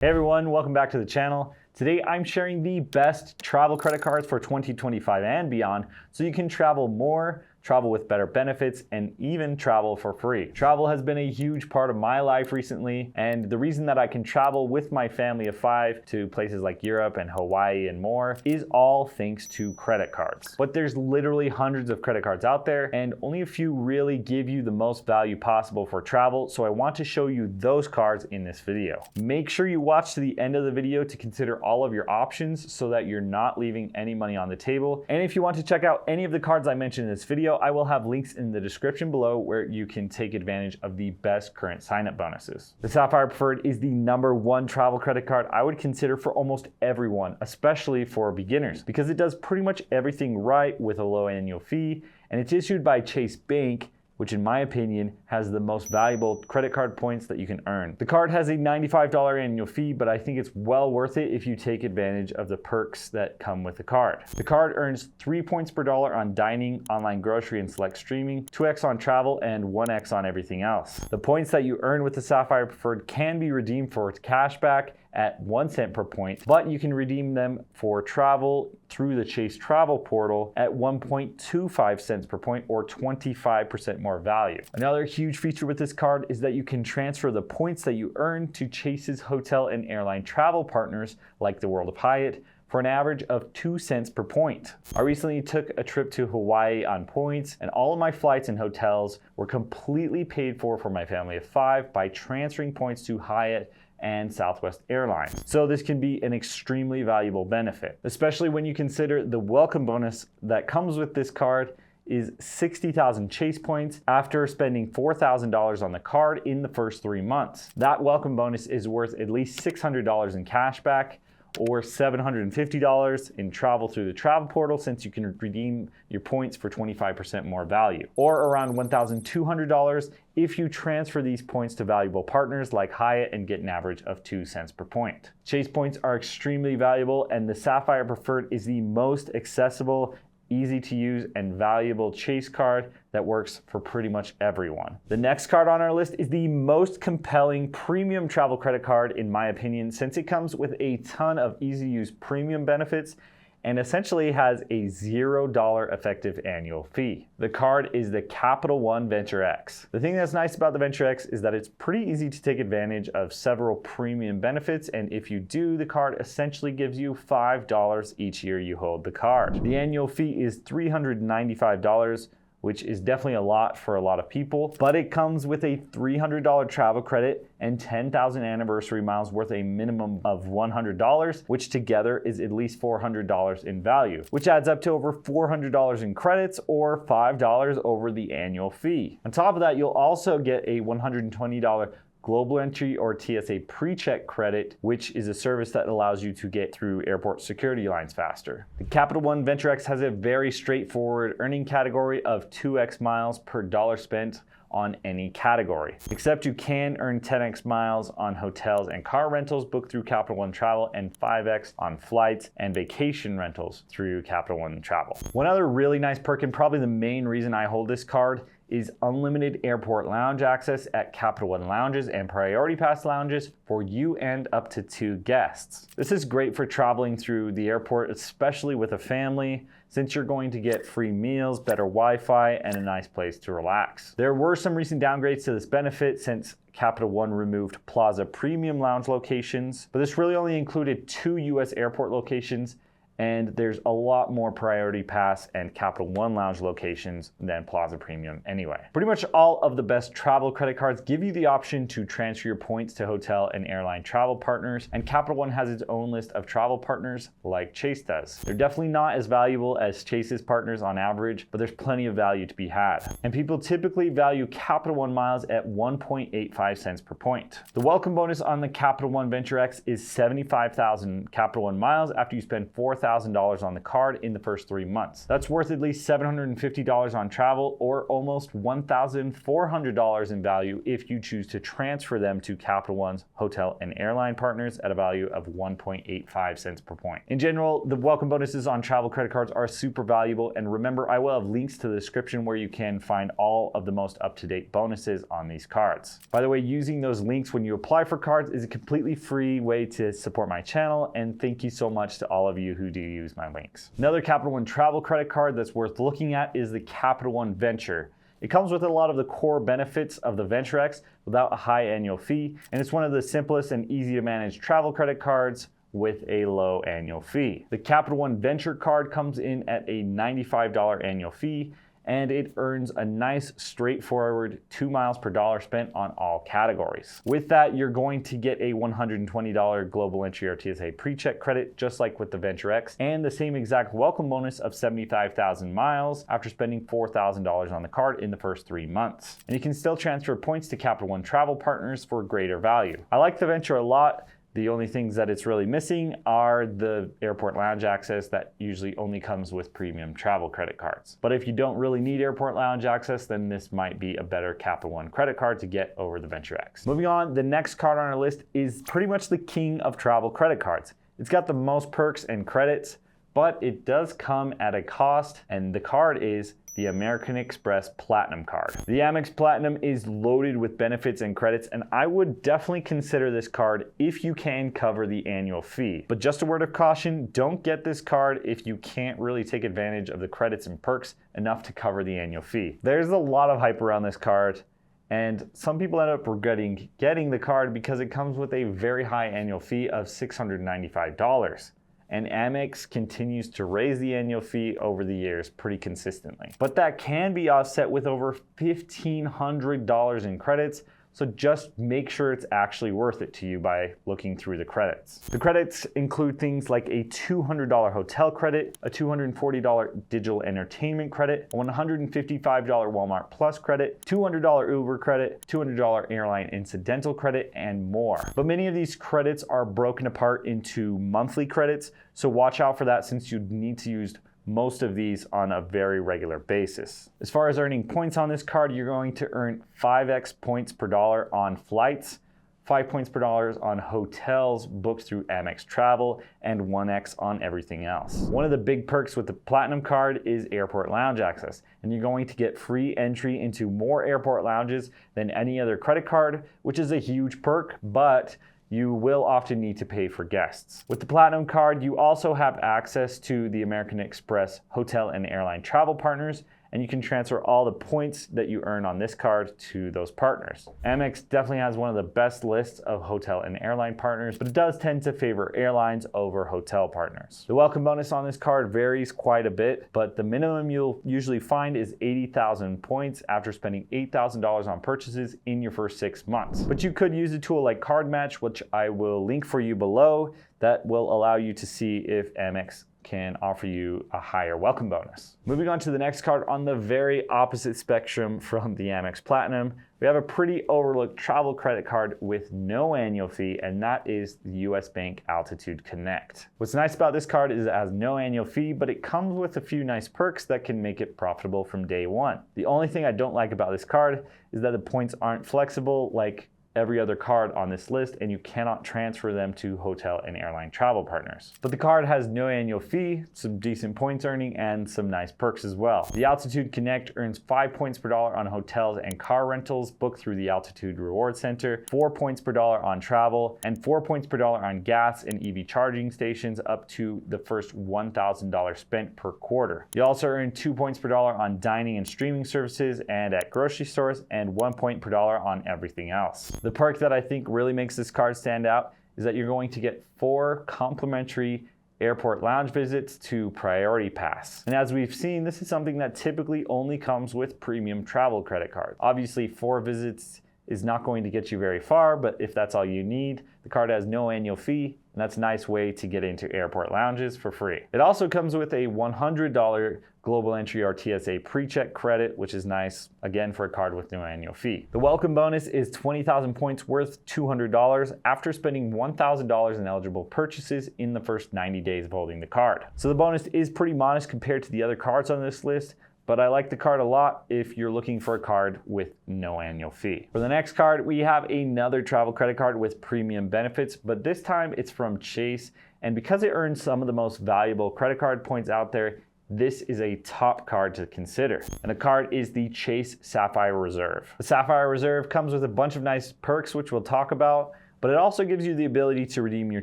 Hey everyone, welcome back to the channel. Today I'm sharing the best travel credit cards for 2025 and beyond so you can travel more, travel with better benefits, and even travel for free. Travel has been a huge part of my life recently, and the reason that I can travel with my family of 5 to places like Europe and Hawaii and more is all thanks to credit cards. But there's literally hundreds of credit cards out there, and only a few really give you the most value possible for travel, so I want to show you those cards in this video. Make sure you watch to the end of the video to consider all of your options so that you're not leaving any money on the table. And if you want to check out any of the cards I mentioned in this video, I will have links in the description below where you can take advantage of the best current sign-up bonuses. The Sapphire Preferred is the #1 travel credit card I would consider for almost everyone, especially for beginners, because it does pretty much everything right with a low annual fee, and it's issued by Chase Bank, which in my opinion has the most valuable credit card points that you can earn. The card has a $95 annual fee, but I think it's well worth it if you take advantage of the perks that come with the card. The card earns 3 points per dollar on dining, online grocery, and select streaming, 2x on travel, and 1x on everything else. The points that you earn with the Sapphire Preferred can be redeemed for cashback at 1 cent per point, but you can redeem them for travel through the Chase Travel portal at 1.25 cents per point, or 25% more value. Another huge feature with this card is that you can transfer the points that you earn to Chase's hotel and airline travel partners like the World of Hyatt for an average of 2 cents per point. I recently took a trip to Hawaii on points, and all of my flights and hotels were completely paid for my family of 5 by transferring points to Hyatt and Southwest Airlines. So this can be an extremely valuable benefit, especially when you consider the welcome bonus that comes with this card is 60,000 Chase points after spending $4,000 on the card in the first 3 months. That welcome bonus is worth at least $600 in cash back, or $750 in travel through the travel portal, since you can redeem your points for 25% more value, or around $1,200 if you transfer these points to valuable partners like Hyatt and get an average of 2 cents per point. Chase points are extremely valuable, and the Sapphire Preferred is the most accessible, easy to use, and valuable Chase card that works for pretty much everyone. The next card on our list is the most compelling premium travel credit card in my opinion, since it comes with a ton of easy to use premium benefits and essentially has a $0 effective annual fee. The card is the Capital One Venture X. The thing that's nice about the Venture X is that it's pretty easy to take advantage of several premium benefits, and if you do, the card essentially gives you $5 each year you hold the card. The annual fee is $395, which is definitely a lot for a lot of people, but it comes with a $300 travel credit and 10,000 anniversary miles worth a minimum of $100, which together is at least $400 in value, which adds up to over $400 in credits, or $5 over the annual fee. On top of that, you'll also get a $120 Global Entry or TSA pre-check credit, which is a service that allows you to get through airport security lines faster. The Capital One Venture X has a very straightforward earning category of 2x miles per dollar spent on any category, except you can earn 10x miles on hotels and car rentals booked through Capital One Travel, and 5x on flights and vacation rentals through Capital One Travel. One other really nice perk, and probably the main reason I hold this card, is unlimited airport lounge access at Capital One lounges and Priority Pass lounges for you and up to 2 guests. This is great for traveling through the airport, especially with a family, since you're going to get free meals, better Wi-Fi, and a nice place to relax. There were some recent downgrades to this benefit since Capital One removed Plaza Premium Lounge locations, but this really only included 2 US airport locations, and there's a lot more Priority Pass and Capital One Lounge locations than Plaza Premium anyway. Pretty much all of the best travel credit cards give you the option to transfer your points to hotel and airline travel partners, and Capital One has its own list of travel partners like Chase does. They're definitely not as valuable as Chase's partners on average, but there's plenty of value to be had. And people typically value Capital One miles at 1.85 cents per point. The welcome bonus on the Capital One Venture X is 75,000 Capital One miles after you spend $4,000 $1,000 on the card in the first 3 months. That's worth at least $750 on travel, or almost $1,400 in value if you choose to transfer them to Capital One's hotel and airline partners at a value of 1.85 cents per point. In general, the welcome bonuses on travel credit cards are super valuable, and remember, I will have links to the description where you can find all of the most up-to-date bonuses on these cards. By the way, using those links when you apply for cards is a completely free way to support my channel, and thank you so much to all of you who do use my links. Another Capital One travel credit card that's worth looking at is the Capital One Venture. It comes with a lot of the core benefits of the Venture X without a high annual fee, and it's one of the simplest and easy to manage travel credit cards with a low annual fee. The Capital One Venture card comes in at a $95 annual fee, and it earns a nice straightforward 2 miles per dollar spent on all categories. With that, you're going to get a $120 global entry or TSA pre-check credit, just like with the Venture X, and the same exact welcome bonus of 75,000 miles after spending $4,000 on the card in the first 3 months. And you can still transfer points to Capital One travel partners for greater value. I like the Venture a lot. The only things that it's really missing are the airport lounge access that usually only comes with premium travel credit cards. But if you don't really need airport lounge access, then this might be a better Capital One credit card to get over the Venture X. Moving on, the next card on our list is pretty much the king of travel credit cards. It's got the most perks and credits, but it does come at a cost, and the card is the American Express Platinum Card. The Amex Platinum is loaded with benefits and credits, and I would definitely consider this card if you can cover the annual fee. But just a word of caution, don't get this card if you can't really take advantage of the credits and perks enough to cover the annual fee. There's a lot of hype around this card, and some people end up regretting getting the card because it comes with a very high annual fee of $695. And Amex continues to raise the annual fee over the years pretty consistently. But that can be offset with over $1,500 in credits, so just make sure it's actually worth it to you by looking through the credits. The credits include things like a $200 hotel credit, a $240 digital entertainment credit, a $155 Walmart Plus credit, $200 Uber credit, $200 airline incidental credit, and more. But many of these credits are broken apart into monthly credits, so watch out for that since you need to use most of these on a very regular basis. As far as earning points on this card, you're going to earn 5x points per dollar on flights, 5 points per dollar on hotels booked through Amex Travel, and 1x on everything else. One of the big perks with the Platinum Card is airport lounge access, and you're going to get free entry into more airport lounges than any other credit card, which is a huge perk, but you will often need to pay for guests. With the Platinum Card, you also have access to the American Express hotel and airline travel partners, and you can transfer all the points that you earn on this card to those partners. Amex definitely has one of the best lists of hotel and airline partners, but it does tend to favor airlines over hotel partners. The welcome bonus on this card varies quite a bit, but the minimum you'll usually find is 80,000 points after spending $8,000 on purchases in your first 6 months. But you could use a tool like Card Match, which I will link for you below, that will allow you to see if Amex can offer you a higher welcome bonus. Moving on to the next card on the very opposite spectrum from the Amex Platinum, we have a pretty overlooked travel credit card with no annual fee, and that is the US Bank Altitude Connect. What's nice about this card is it has no annual fee, but it comes with a few nice perks that can make it profitable from day one. The only thing I don't like about this card is that the points aren't flexible like every other card on this list, and you cannot transfer them to hotel and airline travel partners. But the card has no annual fee, some decent points earning, and some nice perks as well. The Altitude Connect earns 5 points per dollar on hotels and car rentals booked through the Altitude Reward Center, 4 points per dollar on travel, and 4 points per dollar on gas and EV charging stations up to the first $1,000 spent per quarter. You also earn 2 points per dollar on dining and streaming services and at grocery stores, and 1 point per dollar on everything else. The perk that I think really makes this card stand out is that you're going to get 4 complimentary airport lounge visits to Priority Pass. And as we've seen, this is something that typically only comes with premium travel credit cards. Obviously, 4 visits is not going to get you very far, but if that's all you need, the card has no annual fee, and that's a nice way to get into airport lounges for free. It also comes with a $100 global entry or TSA pre-check credit, which is nice, again, for a card with no annual fee. The welcome bonus is 20,000 points worth $200 after spending $1,000 in eligible purchases in the first 90 days of holding the card. So the bonus is pretty modest compared to the other cards on this list, but I like the card a lot if you're looking for a card with no annual fee. For the next card, we have another travel credit card with premium benefits, but this time it's from Chase. And because it earns some of the most valuable credit card points out there, this is a top card to consider. And the card is the Chase Sapphire Reserve. The Sapphire Reserve comes with a bunch of nice perks, which we'll talk about, but it also gives you the ability to redeem your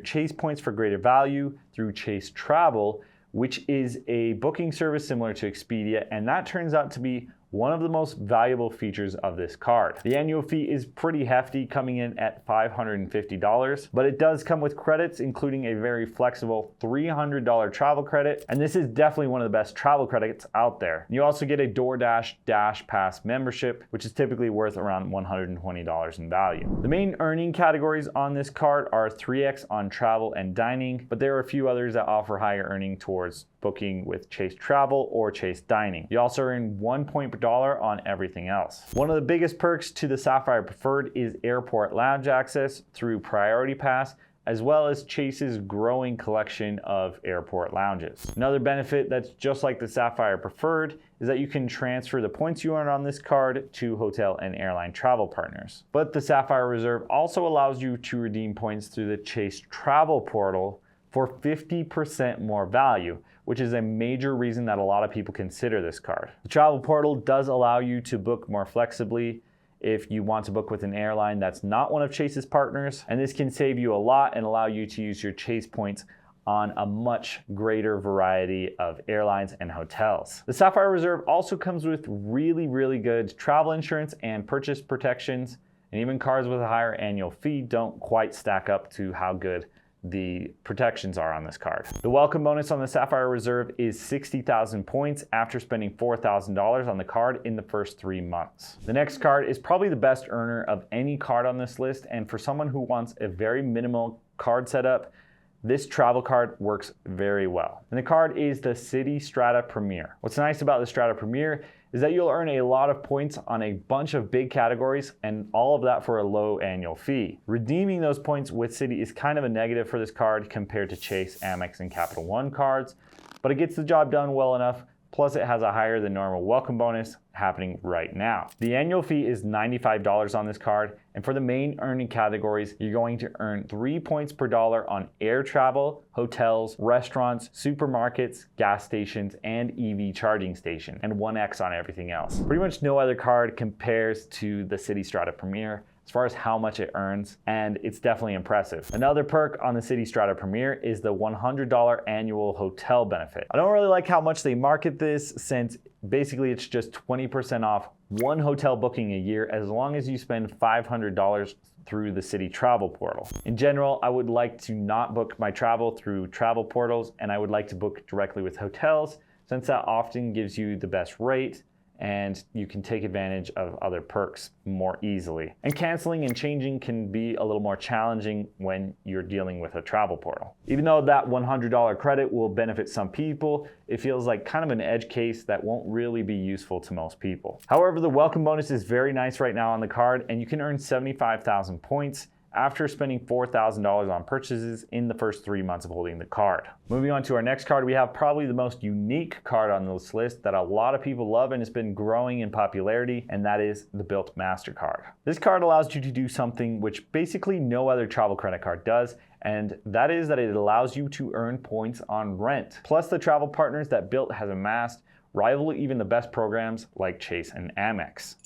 Chase points for greater value through Chase Travel, which is a booking service similar to Expedia, and that turns out to be one of the most valuable features of this card. The annual fee is pretty hefty, coming in at $550, but it does come with credits, including a very flexible $300 travel credit, and this is definitely one of the best travel credits out there. You also get a DoorDash Dash Pass membership, which is typically worth around $120 in value. The main earning categories on this card are 3x on travel and dining, but there are a few others that offer higher earning towards booking with Chase Travel or Chase Dining. You also earn 1 point per dollar on everything else. One of the biggest perks to the Sapphire Preferred is airport lounge access through Priority Pass, as well as Chase's growing collection of airport lounges. Another benefit that's just like the Sapphire Preferred is that you can transfer the points you earn on this card to hotel and airline travel partners. But the Sapphire Reserve also allows you to redeem points through the Chase Travel portal for 50% more value, which is a major reason that a lot of people consider this card. The travel portal does allow you to book more flexibly if you want to book with an airline that's not one of Chase's partners, and this can save you a lot and allow you to use your Chase points on a much greater variety of airlines and hotels. The Sapphire Reserve also comes with really good travel insurance and purchase protections, and even cards with a higher annual fee don't quite stack up to how good the protections are on this card. The welcome bonus on the Sapphire Reserve is 60,000 points after spending $4,000 on the card in the first 3 months. The next card is probably the best earner of any card on this list, and for someone who wants a very minimal card setup, this travel card works very well. And the card is the City Strata Premier. What's nice about the Strata Premier is that you'll earn a lot of points on a bunch of big categories, and all of that for a low annual fee. Redeeming those points with City is kind of a negative for this card compared to Chase, Amex, and Capital One cards, but it gets the job done well enough. Plus it has a higher than normal welcome bonus happening right now. The annual fee is $95 on this card, and for the main earning categories, you're going to earn 3 points per dollar on air travel, hotels, restaurants, supermarkets, gas stations, and EV charging station, and 1x on everything else. Pretty much no other card compares to the City Strata Premier as far as how much it earns, and it's definitely impressive. Another perk on the City Strata Premier is the $100 annual hotel benefit. I don't really like how much they market this, since basically it's just 20% off one hotel booking a year as long as you spend $500 through the City Travel portal. In general, I would like to not book my travel through travel portals, and I would like to book directly with hotels, since that often gives you the best rate and you can take advantage of other perks more easily. And canceling and changing can be a little more challenging when you're dealing with a travel portal. Even though that $100 credit will benefit some people, it feels like kind of an edge case that won't really be useful to most people. However, the welcome bonus is very nice right now on the card, and you can earn 75,000 points after spending $4,000 on purchases in the first 3 months of holding the card. Moving on to our next card, we have probably the most unique card on this list that a lot of people love and has been growing in popularity, and that is the Bilt MasterCard. This card allows you to do something which basically no other travel credit card does, and that is that it allows you to earn points on rent. Plus, the travel partners that Bilt has amassed rival even the best programs like Chase and Amex.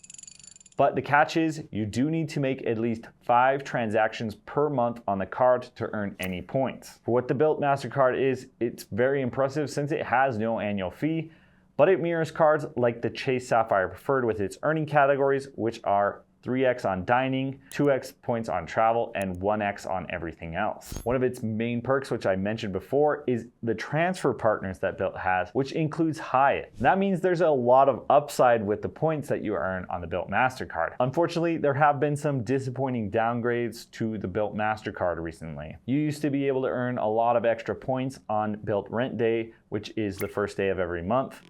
But the catch is, you do need to make at least 5 transactions per month on the card to earn any points. For what the Bilt MasterCard is, it's very impressive since it has no annual fee, but it mirrors cards like the Chase Sapphire Preferred with its earning categories, which are 3x on dining, 2x points on travel, and 1x on everything else. One of its main perks, which I mentioned before, is the transfer partners that Bilt has, which includes Hyatt. That means there's a lot of upside with the points that you earn on the Bilt MasterCard. Unfortunately, there have been some disappointing downgrades to the Bilt MasterCard recently. You used to be able to earn a lot of extra points on Bilt Rent Day, which is the first day of every month.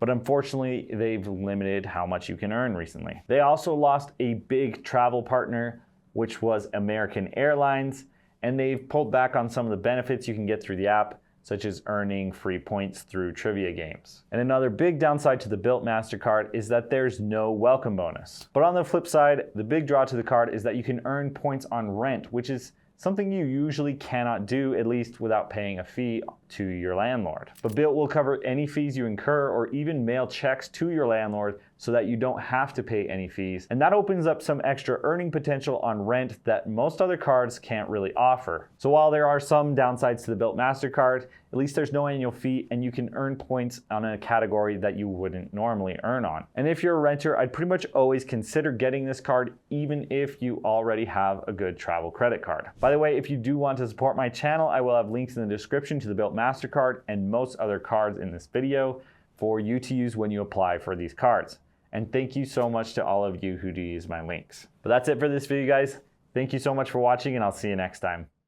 But unfortunately, they've limited how much you can earn recently. They also lost a big travel partner, which was American Airlines, and they've pulled back on some of the benefits you can get through the app, such as earning free points through trivia games. And another big downside to the Bilt MasterCard is that there's no welcome bonus. But on the flip side, the big draw to the card is that you can earn points on rent, which is something you usually cannot do, at least without paying a fee to your landlord. But Bilt will cover any fees you incur or even mail checks to your landlord so that you don't have to pay any fees. And that opens up some extra earning potential on rent that most other cards can't really offer. So while there are some downsides to the Bilt MasterCard, at least there's no annual fee and you can earn points on a category that you wouldn't normally earn on. And if you're a renter, I'd pretty much always consider getting this card even if you already have a good travel credit card. By the way, if you do want to support my channel, I will have links in the description to the Bilt MasterCard and most other cards in this video for you to use when you apply for these cards. And thank you so much to all of you who do use my links. But that's it for this video, guys. Thank you so much for watching, and I'll see you next time.